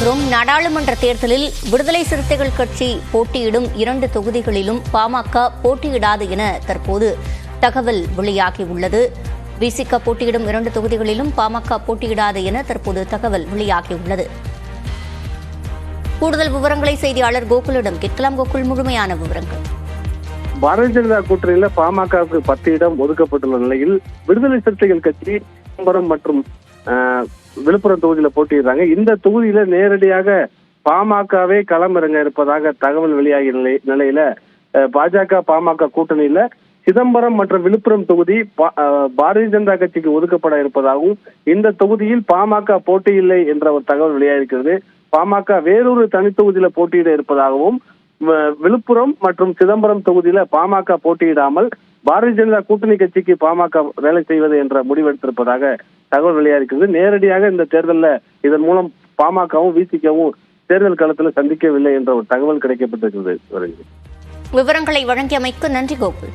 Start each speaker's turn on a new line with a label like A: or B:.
A: வருகிறோம். நாடாளுமன்ற தேர்தலில் விடுதலை சிறுத்தைகள் கட்சி போட்டியிடும் 2 தொகுதிகளிலும் பாமக போட்டியிடாது என தற்போது தகவல் வெளியாகியுள்ளது. விசிக போட்டியிடும் 2 தொகுதிகளிலும் பாமக போட்டியிடாது என தற்போது தகவல் வெளியாகியுள்ளது. கூடுதல் விவரங்களை செய்தியாளர் கோகுலிடம் கேட்கலாம். கோகுல், முழுமையான விவரங்கள்.
B: பாரதிய ஜனதா கூட்டணியில பாமகவுக்கு 10 இடம் ஒதுக்கப்பட்டுள்ள நிலையில் விடுதலை சிறுத்தைகள் கட்சி சிதம்பரம் மற்றும் விழுப்புரம் தொகுதியில போட்டியிடுறாங்க. இந்த தொகுதியில நேரடியாக பாமகவே களமிறங்க இருப்பதாக தகவல் வெளியாகிய நிலையில பாஜக பாமக கூட்டணியில சிதம்பரம் மற்றும் விழுப்புரம் தொகுதி பாரதிய ஜனதா கட்சிக்கு ஒதுக்கப்பட இருப்பதாகவும் இந்த தொகுதியில் பாமக போட்டியில்லை என்ற ஒரு தகவல் வெளியாகிருக்கிறது. பாமக வேறொரு தனித்தொகுதியில போட்டியிட இருப்பதாகவும் விழுப்புரம் மற்றும் சிதம்பரம் தொகுதியில பாமக போட்டியிடாமல் பாரதிய ஜனதா கூட்டணி கட்சிக்கு பாமக வேலை செய்வது என்ற முடிவெடுத்திருப்பதாக தகவல் வெளியாகிறது. நேரடியாக இந்த தேர்தலில் இதன் மூலம் பாமகவும் விசிகவும் தேர்தல் களத்தில் சந்திக்கவில்லை என்ற ஒரு தகவல் கிடைக்கப்பட்டிருக்கிறது.
A: விவரங்களை வழங்கியமைக்கு நன்றி கோகுல்.